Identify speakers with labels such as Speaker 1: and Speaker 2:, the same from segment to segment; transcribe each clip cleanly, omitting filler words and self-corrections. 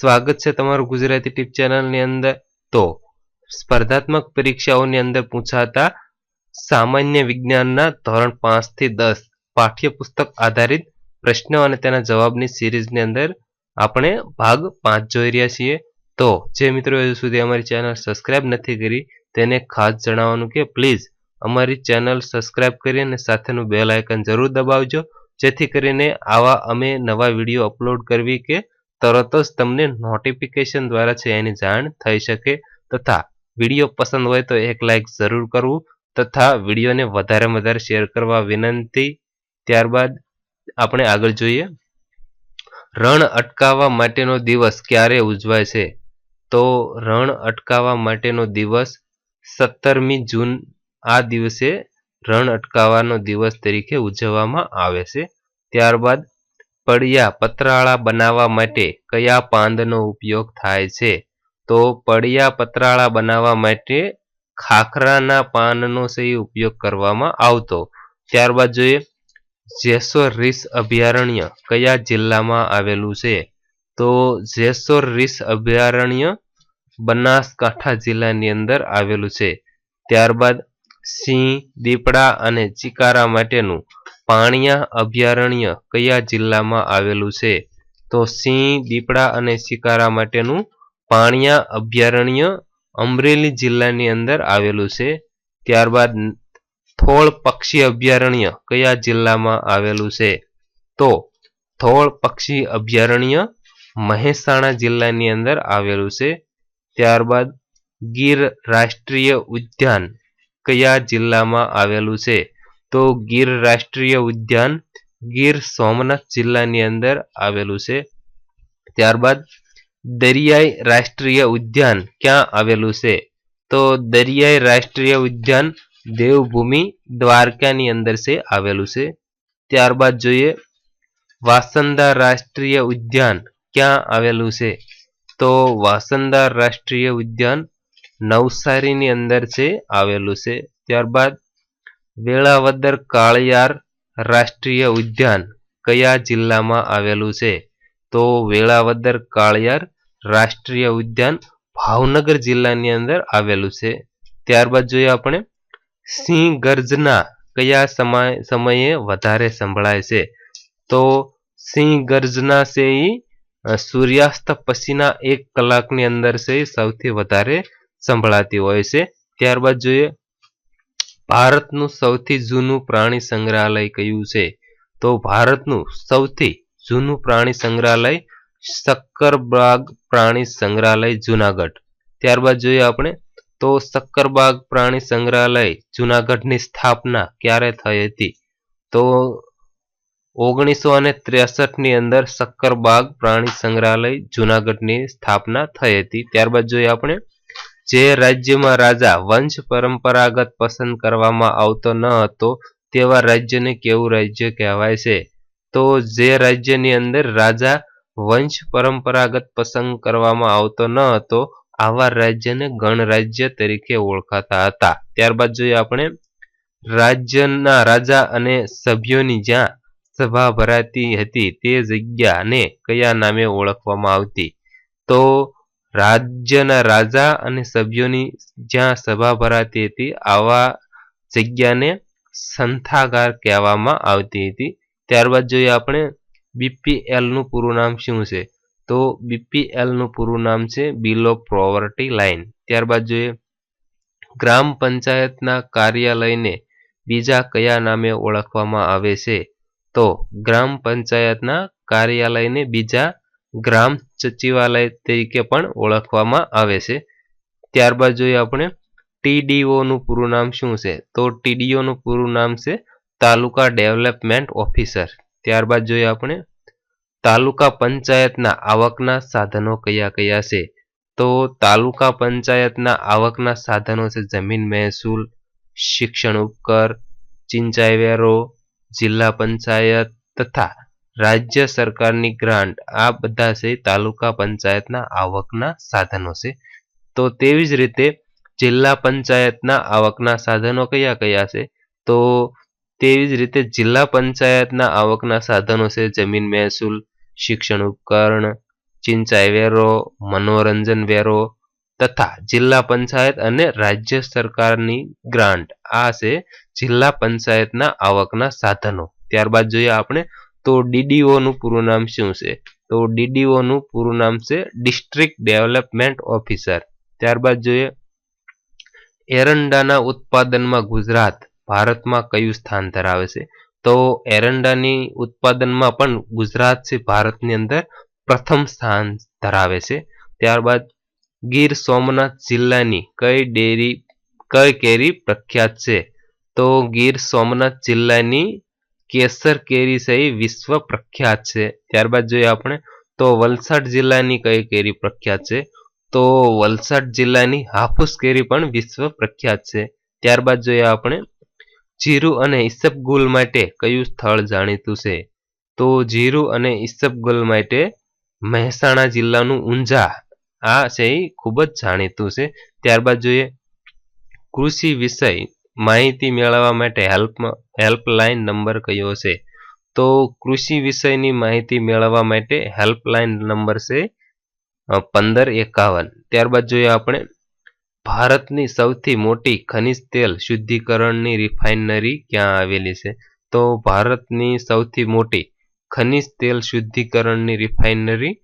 Speaker 1: સ્વાગત છે તમારું ગુજરાતી ટીપ ચેનલની અંદર। તો સ્પર્ધાત્મક પરીક્ષાઓની અંદર પૂછાતા સામાન્ય વિજ્ઞાનના ધોરણ 5 થી 10 પાઠ્યપુસ્તક આધારિત પ્રશ્નો અને તેના જવાબની સિરીઝની અંદર આપણે ભાગ 5 જોઈ રહ્યા છીએ। તો જે મિત્રો હજુ સુધી અમારી ચેનલ સબસ્ક્રાઇબ નથી કરી તેને ખાસ જણાવવાનું કે પ્લીઝ અમારી ચેનલ સબસ્ક્રાઇબ કરી અને સાથેનું બેલ આઇકન જરૂર દબાવજો, જેથી કરીને આવા અમે નવા વિડીયો અપલોડ કરવી કે તરત જ તમને નોટિફિકેશન દ્વારા છે એની જાણ થઈ શકે। તથા વિડીયો પસંદ હોય તો એક લાઈક જરૂર કરવું તથા વિડીયોને વધારે શેર કરવા વિનંતી। ત્યારબાદ આપણે આગળ જોઈએ, રણ અટકાવવા માટેનો દિવસ ક્યારે ઉજવાય છે? તો રણ અટકાવવા માટેનો દિવસ 17મી જૂન આ દિવસે રણ અટકાવવાનો દિવસ તરીકે ઉજવવામાં આવે છે। ત્યારબાદ પડિયા પતરાળા બનાવવા માટે કયા પાંદનો ઉપયોગ થાય છે? તો પડિયા પતરાળા બનાવવા માટે ખાખરાના પાનનો સહી ઉપયોગ કરવામાં આવતો। ત્યારબાદ જોઈએ, જેસોર રીંછ અભયારણ્ય કયા જિલ્લામાં આવેલું છે? તો જેસોર રીંછ અભયારણ્ય બનાસકાંઠા જિલ્લાની અંદર આવેલું છે। ત્યારબાદ સિંહ, દીપડા અને ચિકારા માટેનું પાણિયા અભયારણ્ય કયા જિલ્લામાં આવેલું છે? તો સિંહ, દીપડા અને ચિકારા માટેનું પાણિયા અભયારણ્ય અમરેલી જિલ્લાની અંદર આવેલું છે। ત્યારબાદ થોળ પક્ષી અભયારણ્ય કયા જિલ્લામાં આવેલું છે? તો થોળ પક્ષી અભયારણ્ય મહેસાણા જિલ્લાની અંદર આવેલું છે। ત્યારબાદ ગીર રાષ્ટ્રીય ઉદ્યાન કયા જિલ્લામાં આવેલું છે? તો ગીર રાષ્ટ્રીય ઉદ્યાન ગીર સોમનાથ જિલ્લાની અંદર આવેલું છે। ત્યારબાદ દરિયાઈ રાષ્ટ્રીય ઉદ્યાન ક્યાં આવેલું છે? તો દરિયાઈ રાષ્ટ્રીય ઉદ્યાન દેવભૂમિ દ્વારકાની અંદર છે આવેલું છે। ત્યારબાદ જોઈએ, વાંસદા રાષ્ટ્રીય ઉદ્યાન ક્યાં આવેલું છે? તો વાંસદા રાષ્ટ્રીય ઉદ્યાન નવસારીની અંદર છે આવેલું છે। ત્યારબાદ વેળાવદર કાળિયાર રાષ્ટ્રીય ઉદ્યાન કયા જિલ્લામાં આવેલું છે? તો વેળાવદર કાળિયાર રાષ્ટ્રીય ઉદ્યાન ભાવનગર જિલ્લાની અંદર આવેલું છે। ત્યારબાદ જોઈએ આપણે, સિંહ ગર્જના કયા સમયે વધારે સંભળાય છે? તો સિંહ ગર્જના છે એ સૂર્યાસ્ત પછીના 1 કલાકની અંદર છે સૌથી વધારે સંભળાતી હોય છે। ત્યારબાદ જોઈએ, ભારતનું સૌથી જૂનું પ્રાણી સંગ્રહાલય કયું છે? તો ભારતનું સૌથી જૂનું પ્રાણી સંગ્રહાલય સક્કરબાગ પ્રાણી સંગ્રહાલય જુનાગઢ। ત્યારબાદ જોઈએ આપણે, તો સક્કરબાગ પ્રાણી સંગ્રહાલય જુનાગઢની સ્થાપના ક્યારે થઈ હતી? તો 1963 ની અંદર સક્કરબાગ પ્રાણી સંગ્રહાલય જુનાગઢની સ્થાપના થઈ હતી। ત્યારબાદ જોઈએ આપણે, જે રાજ્યમાં રાજા વંશ પરંપરાગત પસંદ કરવામાં આવતો ન હતો તેવા રાજ્યને કેવું રાજ્ય કહેવાય છે? તો જે રાજ્યની અંદર રાજા વંશ પરંપરાગત પસંદ કરવામાં આવતો ન હતો આવા રાજ્યને ગણરાજ્ય તરીકે ઓળખાતા હતા। ત્યારબાદ જોઈએ આપણે, રાજ્યના રાજા અને સભ્યોની જ્યાં સભા ભરાતી હતી તે જગ્યાને કયા નામે ઓળખવામાં આવતી? તો રાજ્યના રાજા અને સભ્યોની જ્યાં સભા ભરાતી હતી આવા જગ્યાને સંથાગાર કહેવામાં આવતી હતી। ત્યારબાદ જોઈએ આપણે, BPL નું પૂરું નામ શું છે? તો BPL નું પૂરું નામ છે બિલો પોવર્ટી લાઇન। ત્યારબાદ જોઈએ, ગ્રામ પંચાયતના કાર્યાલયને બીજા કયા નામે ઓળખવામાં આવે છે? તો ગ્રામ પંચાયતના કાર્યાલયને બીજા ગ્રામ સચિવાલય તરીકે પણ ઓળખવામાં આવે છે। ત્યારબાદ જોઈએ આપણે, TDO નું પૂરું નામ શું છે? તો TDO નું પૂરું નામ છે તાલુકા ડેવલપમેન્ટ ઓફિસર। ત્યારબાદ જોઈએ આપણે, તાલુકા પંચાયતના આવકના સાધનો કયા કયા છે? તો તાલુકા પંચાયતના આવકના સાધનો છે જમીન મહેસૂલ, શિક્ષણ ઉપકર, સિંચાઈ વેરો, જિલ્લા પંચાયત તથા રાજ્ય સરકારની ગ્રાન્ટ। આ બધા છે તાલુકા પંચાયતના આવકના સાધનો છે। તો તેવી જ રીતે જિલ્લા પંચાયતના આવકના સાધનો કયા કયા છે? તો તેવી જ રીતે જિલ્લા પંચાયતના આવકના સાધનો છે જમીન મહેસૂલ, શિક્ષણ ઉપકરણ, સિંચાઈ વેરો, મનોરંજન વેરો તથા જિલ્લા પંચાયત અને રાજ્ય સરકારની ગ્રાન્ટ. આ છે જિલ્લા પંચાયતના આવકના સાધનો. ત્યારબાદ જોઈએ આપણે તો ડીડીઓ નું પૂરું નામ શું છે? તો ડીડીઓ નું પૂરું નામ છે ડિસ્ટ્રિક્ટ ડેવલપમેન્ટ ઓફિસર. ત્યારબાદ જોઈએ એરંડાના ઉત્પાદનમાં ગુજરાત ભારતમાં કયું સ્થાન ધરાવે છે? તો એરંડાની ઉત્પાદનમાં પણ ગુજરાત છે ભારતની અંદર પ્રથમ સ્થાન ધરાવે છે. ત્યારબાદ ગીર સોમનાથ જિલ્લાની કઈ કેરી પ્રખ્યાત છે? તો ગીર સોમનાથ જિલ્લાની કેસર કેરી છે વિશ્વ પ્રખ્યાત છે. ત્યારબાદ જોઈએ આપણે તો વલસાડ જિલ્લાની કઈ કેરી પ્રખ્યાત છે? તો વલસાડ જિલ્લાની હાફૂસ કેરી પણ વિશ્વ પ્રખ્યાત છે. ત્યારબાદ જોઈએ આપણે જીરું અને ઈસબગુલ માટે કયું સ્થળ જાણીતું છે? તો જીરું અને ઈસબગુલ માટે મહેસાણા જિલ્લાનું ઊંઝા આ છે ખૂબ જ જાણીતું છે. ત્યારબાદ જોઈએ કૃષિ વિષય માહિતી મેળવવા માટે હેલ્પલાઇન નંબર કયો છે? તો કૃષિ વિષયની માહિતી મેળવવા માટે હેલ્પલાઇન નંબર છે 1551. ત્યારબાદ જોઈએ આપણે ભારતની સૌથી મોટી ખનિજ તેલ શુદ્ધિકરણની રિફાઇનરી ક્યાં આવેલી છે? તો ભારતની સૌથી મોટી ખનિજ તેલ શુદ્ધિકરણની રિફાઇનરી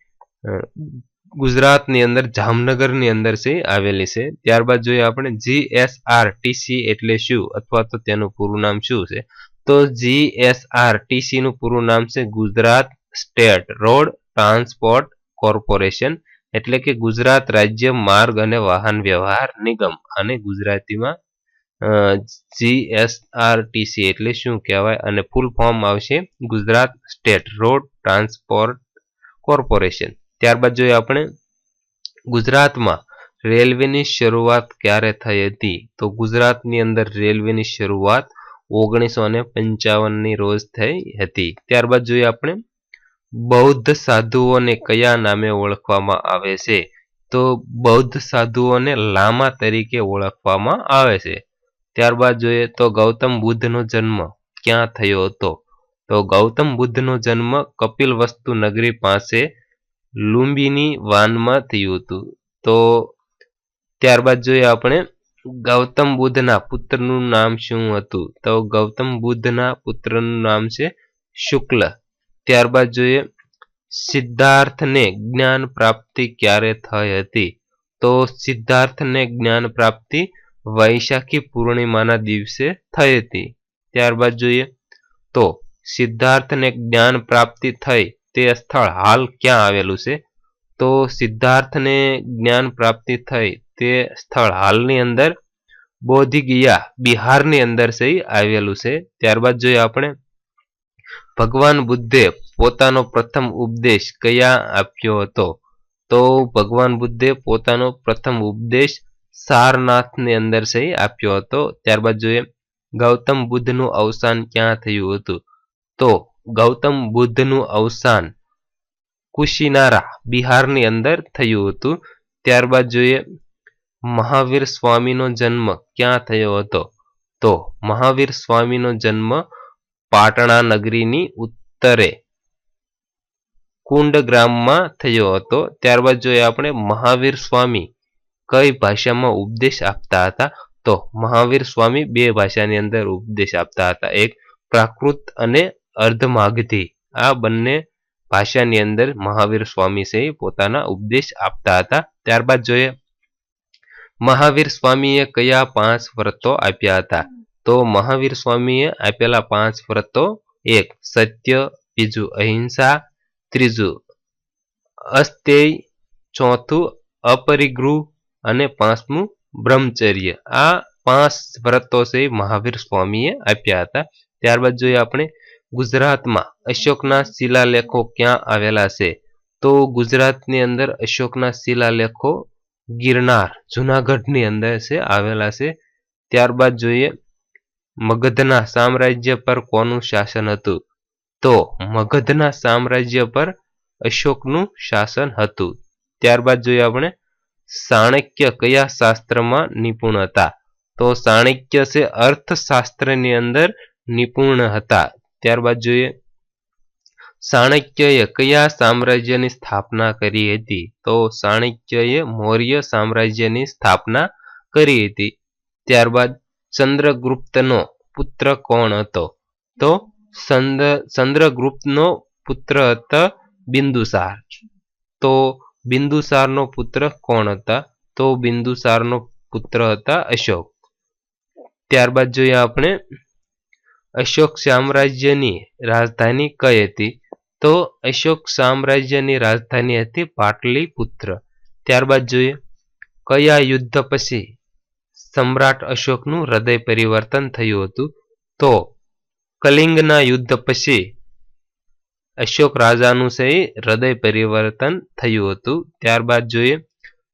Speaker 1: ગુજરાતની અંદર જામનગરની અંદર છે આવેલી છે. ત્યારબાદ જોઈએ આપણે જીએસઆરટીસી એટલે શું અથવા તો તેનું પૂરું નામ શું છે? તો જીએસઆરટીસી નું પૂરું નામ છે Gujarat state road transport corporation, એટલે કે ગુજરાત રાજ્ય માર્ગ અને વાહન વ્યવહાર નિગમ. અને ગુજરાતીમાં જીએસઆરટીસી એટલે શું કહેવાય અને ફૂલ ફોર્મ આવશે Gujarat state road transport corporation. ત્યારબાદ જોઈએ આપણે ગુજરાતમાં રેલવેની શરૂઆત ક્યારે થઈ હતી? તો ગુજરાતની અંદર રેલવેની શરૂઆત 1955ની રોજ થઈ હતી. ત્યારબાદ જોઈએ આપણે બૌદ્ધ સાધુઓને કયા નામે ઓળખવામાં આવે છે? તો બૌદ્ધ સાધુઓને લામા તરીકે ઓળખવામાં આવે છે. ત્યારબાદ જોઈએ તો ગૌતમ બુદ્ધનો જન્મ ક્યાં થયો હતો? તો ગૌતમ બુદ્ધનો જન્મ કપિલવસ્તુ નગરી પાસે લુંબિની વાનમાં થયું હતું. તો ત્યારબાદ જોઈએ આપણે ગૌતમ બુદ્ધના પુત્રનું નામ શું હતું? તો ગૌતમ બુદ્ધના પુત્રનું નામ છે શુક્લ. ત્યારબાદ જોઈએ સિદ્ધાર્થને જ્ઞાન પ્રાપ્તિ ક્યારે થઈ હતી? તો સિદ્ધાર્થને જ્ઞાન પ્રાપ્તિ વૈશાખી પૂર્ણિમાના દિવસે થઈ હતી. ત્યારબાદ જોઈએ તો સિદ્ધાર્થને જ્ઞાન પ્રાપ્તિ થઈ તે સ્થળ હાલ ક્યાં આવેલું છે? તો સિદ્ધાર્થને જ્ઞાન પ્રાપ્તિ થઈ તે સ્થળ હાલની અંદર બોધિગયા બિહારની અંદર છે આવેલું છે. ત્યારબાદ જોઈએ આપણે ભગવાન બુદ્ધે પોતાનો પ્રથમ ઉપદેશ કયા આપ્યો હતો? તો ભગવાન બુદ્ધે પોતાનો પ્રથમ ઉપદેશ સારનાથની અંદર છે આપ્યો હતો. ત્યારબાદ જોઈએ ગૌતમ બુદ્ધનું અવસાન ક્યાં થયું હતું? તો ગૌતમ બુદ્ધનું અવસાન કુશીનારા બિહારની અંદર થયું હતું. ત્યારબાદ જોઈએ મહાવીર સ્વામીનો જન્મ ક્યાં થયો હતો? તો મહાવીર સ્વામીનો જન્મ પાટણા નગરીની ઉત્તરે કુંડ ગ્રામમાં થયો હતો. ત્યારબાદ જોઈએ આપણે મહાવીર સ્વામી કઈ ભાષામાં ઉપદેશ આપતા હતા? તો મહાવીર સ્વામી બે ભાષાની અંદર ઉપદેશ આપતા હતા, એક પ્રાકૃત અને અર્ધમાગધી. આ બંને ભાષાની અંદર મહાવીર સ્વામી છે પોતાના ઉપદેશ આપતા હતા. ત્યારબાદ જોઈએ મહાવીર સ્વામીએ કયા 5 વ્રતો આપ્યા હતા? તો મહાવીર સ્વામીએ આપેલા 5 વ્રતો, એક સત્ય, બીજું અહિંસા, ત્રીજું અસ્તેય, ચોથું અપરિગ્રહ અને પાંચમું બ્રહ્મચર્ય. આ 5 વ્રતો છે મહાવીર સ્વામીએ આપ્યા હતા. ત્યારબાદ જોઈએ આપણે ગુજરાતમાં અશોકના શિલાલેખો ક્યાં આવેલા છે? તો ગુજરાતની અંદર અશોકના શિલાલેખો ગિરનાર જુનાગઢની અંદર છે આવેલા છે. ત્યારબાદ જોઈએ મગધના સામ્રાજ્ય પર કોનું શાસન હતું? તો મગધના સામ્રાજ્ય પર અશોકનું શાસન હતું. ત્યારબાદ જોઈએ આપણે ચાણક્ય કયા શાસ્ત્રમાં નિપુણ હતા? તો ચાણક્ય છે અર્થશાસ્ત્રની અંદર નિપુણ હતા. ત્યારબાદ જોઈએ ચાણક્યએ કયા સામ્રાજ્યની સ્થાપના કરી હતી? તો ચાણક્યએ મૌર્ય સામ્રાજ્યની સ્થાપના કરી હતી. ત્યારબાદ ચંદ્રગુપ્તનો પુત્ર કોણ હતો? તો ચંદ્રગુપ્તનો પુત્ર હતો બિંદુસાર. તો બિંદુસારનો પુત્ર કોણ હતા? તો બિંદુસારનો પુત્ર હતા અશોક. ત્યારબાદ જોઈએ આપણે અશોક સામ્રાજ્યની રાજધાની કઈ હતી? તો અશોક સામ્રાજ્યની રાજધાની હતી પાટલીપુત્ર. ત્યારબાદ જોઈએ કયા યુદ્ધ પછી સમ્રાટ અશોકનું હૃદય પરિવર્તન થયું હતું? તો કલિંગના યુદ્ધ પછી અશોક રાજાનું હૃદય પરિવર્તન થયું હતું. ત્યારબાદ જોઈએ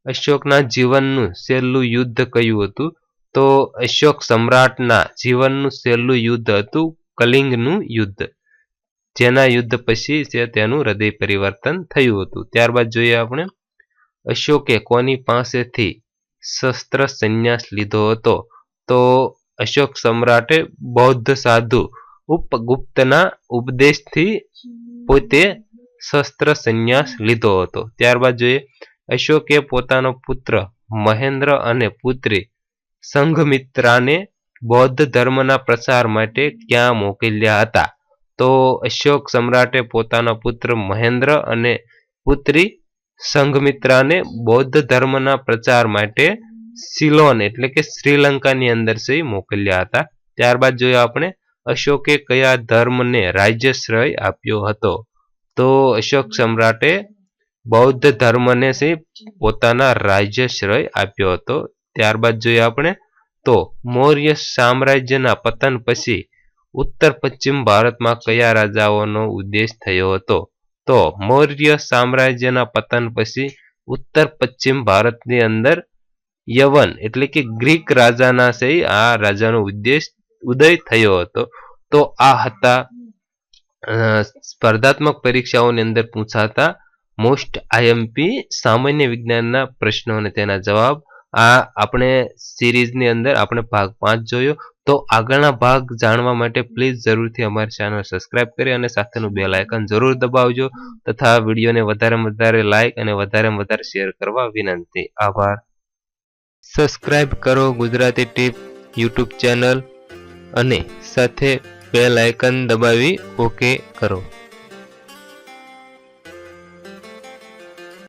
Speaker 1: અશોકના જીવનનું છેલ્લું યુદ્ધ કયું હતું? તો અશોક સમ્રાટના જીવનનું છેલ્લું યુદ્ધ હતું કલિંગનું યુદ્ધ, જેના યુદ્ધ પછી તેનું હૃદય પરિવર્તન થયું હતું. ત્યારબાદ જોઈએ આપણે અશોકે કોની પાસેથી શસ્ત્ર સંન્યાસ લીધો હતો? તો અશોક સમ્રાટે બૌદ્ધ સાધુ ઉપગુપ્તના ઉપદેશથી પોતે શસ્ત્ર સંન્યાસ લીધો હતો. ત્યારબાદ જોઈએ અશોકે પોતાનો પુત્ર મહેન્દ્ર અને પુત્રી સંઘમિત્રાને બૌદ્ધ ધર્મના પ્રચાર માટે ક્યાં મોકલ્યા હતા? તો અશોક સમ્રાટે પોતાના પુત્ર મહેન્દ્ર અને પુત્રી સંઘમિત્રાને બૌદ્ધ ધર્મના પ્રચાર માટે સિલોન એટલે કે શ્રીલંકાની અંદર મોકલ્યા હતા. ત્યારબાદ જોઈએ આપણે અશોકે કયા ધર્મને રાજ્યાશ્રય આપ્યો હતો? તો અશોક સમ્રાટે બૌદ્ધ ધર્મને પોતાના રાજ્યાશ્રય આપ્યો હતો. ત્યારબાદ જોઈએ આપણે તો મૌર્ય સામ્રાજ્યના પતન પછી ઉત્તર પશ્ચિમ ભારતમાં કયા રાજાઓનો ઉદ્દેશ થયો હતો? તો મૌર્ય સામ્રાજ્યના પતન પછી ઉત્તર પશ્ચિમ ભારતની અંદર યવન એટલે કે ગ્રીક રાજાના આ રાજાનો ઉદય થયો હતો. તો આ હતા સ્પર્ધાત્મક પરીક્ષાઓની અંદર પૂછાતા મોસ્ટ આઈએમપી સામાન્ય વિજ્ઞાનના પ્રશ્નો અને તેના જવાબ. આ આપણે સિરીઝની અંદર આપણે ભાગ 5 જોયો. તો આગળના ભાગ જાણવા માટે પ્લીઝ જરૂરથી અમારી ચેનલ સબસ્ક્રાઇબ કરી અને સાથેનું બેલ આઇકન જરૂર દબાવજો તથા વિડીયોને વધારેમાં વધારે લાઇક અને વધારેમાં વધારે શેર કરવા વિનંતી. આભાર. સબસ્ક્રાઇબ કરો ગુજરાતી ટીપ યુટ્યુબ ચેનલ અને સાથે બેલ આઇકન દબાવી ઓકે કરો.